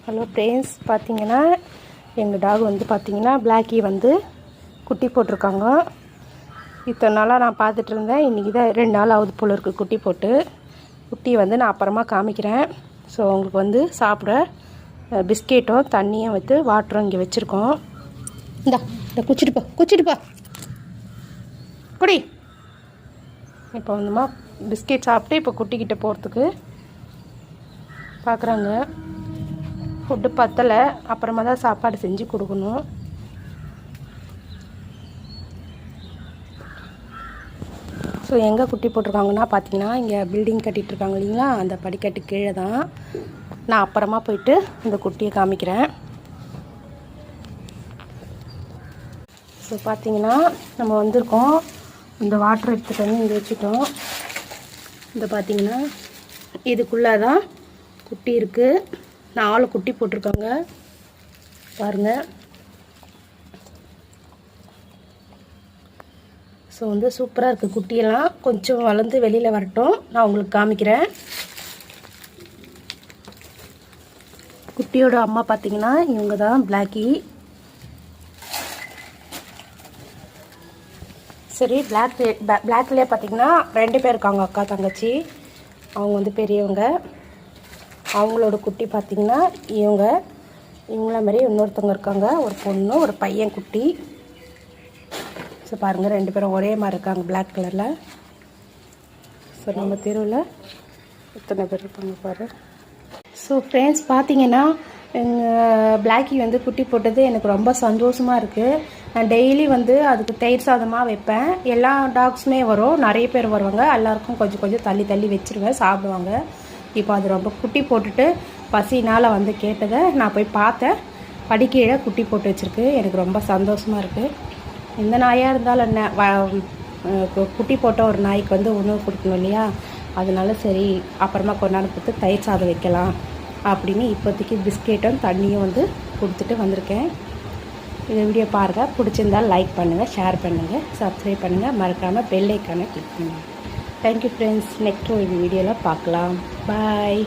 Hello friends, பார்த்தீங்கன்னா எங்கள் talk வந்து பார்த்தீங்கன்னா பிளாக்கி வந்து குட்டி போட்டிருக்காங்க. இத்தனை நாளாக நான் பார்த்துட்டு இருந்தேன். இன்றைக்கி தான் 2 நாள் ஆகுது போல் இருக்குது குட்டி போட்டு. குட்டியை வந்து நான் அப்புறமா காமிக்கிறேன். ஸோ உங்களுக்கு வந்து சாப்பிட பிஸ்கெட்டும் தண்ணியும் வந்து வாட்டரும் இங்கே வச்சுருக்கோம். இந்த குச்சிட்டுப்பா குடி. இப்போ வந்துமா பிஸ்கெட் சாப்பிட்டு இப்போ குட்டிக்கிட்ட போகிறதுக்கு பார்க்குறாங்க. ஃபுட்டு பத்தலை, அப்புறமா தான் சாப்பாடு செஞ்சு கொடுக்கணும். ஸோ எங்கே குட்டி போட்டிருக்காங்கன்னா பார்த்தீங்கன்னா இங்கே பில்டிங் கட்டிகிட்ருக்காங்க இல்லைங்களா, அந்த படிக்கட்டு கீழே தான். நான் அப்புறமா போயிட்டு இந்த குட்டியை காமிக்கிறேன். ஸோ பார்த்தீங்கன்னா நம்ம வந்திருக்கோம். இந்த வாட்டர் எடுத்துகிட்டு வந்து இங்கே வச்சுட்டோம். இந்த பார்த்தீங்கன்னா இதுக்குள்ளே தான் குட்டி இருக்குது. 4 குட்டி போட்டிருக்காங்க பாருங்கள். ஸோ வந்து சூப்பராக இருக்குது. குட்டியெல்லாம் கொஞ்சம் வளர்ந்து வெளியில் வரட்டும், நான் உங்களுக்கு காமிக்கிறேன். குட்டியோட அம்மா பார்த்தீங்கன்னா இவங்க தான் பிளாக்கி. சரி, பிளாக்லேயே பார்த்தீங்கன்னா 2 பேர் இருக்காங்க, அக்கா தங்கச்சி. அவங்க வந்து பெரியவங்க. அவங்களோட குட்டி பார்த்திங்கன்னா இவங்கள மாதிரி இன்னொருத்தவங்க இருக்காங்க, ஒரு பொண்ணு ஒரு பையன் குட்டி. ஸோ பாருங்கள், 2 பேரும் ஒரே மாதிரி இருக்காங்க பிளாக் கலரில். ஸோ நம்ம தெருவில் எத்தனை பேர் இருப்பாங்க பாரு. ஸோ ஃப்ரெண்ட்ஸ், பார்த்தீங்கன்னா எங்கள் பிளாக்கி வந்து குட்டி போட்டது எனக்கு ரொம்ப சந்தோஷமாக இருக்குது. நான் டெய்லி வந்து அதுக்கு தயிர் சாதமாக வைப்பேன். எல்லா டாக்ஸுமே வரும், நிறைய பேர் வருவாங்க. எல்லாருக்கும் கொஞ்சம் கொஞ்சம் தள்ளி தள்ளி வச்சுருவேன், சாப்பிடுவாங்க. இப்போ அது ரொம்ப குட்டி போட்டுட்டு பசினால் வந்து கேட்டதை நான் போய் பார்த்தேன். படிக்கீழே குட்டி போட்டு வச்சுருக்கு. எனக்கு ரொம்ப சந்தோஷமாக இருக்குது. எந்த நாயாக இருந்தாலும் என்ன, குட்டி போட்ட ஒரு நாய்க்கு வந்து உணவு கொடுக்கணும் இல்லையா, அதனால சரி அப்புறமா கொஞ்ச நாள் கொடுத்து தயிர் சாதம் வைக்கலாம் அப்படின்னு இப்போதைக்கு பிஸ்கெட்டும் தண்ணியும் வந்து கொடுத்துட்டு வந்திருக்கேன். இந்த வீடியோ பாருங்கள், பிடிச்சிருந்தால் லைக் பண்ணுங்கள், ஷேர் பண்ணுங்கள், சப்ஸ்கிரைப் பண்ணுங்கள், மறக்காமல் பெல் ஐக்கானை கிளிக் பண்ணுங்கள். Thank you friends. நெக்ஸ்ட் ஒரு வீடியோவில் பார்க்கலாம். பாய்.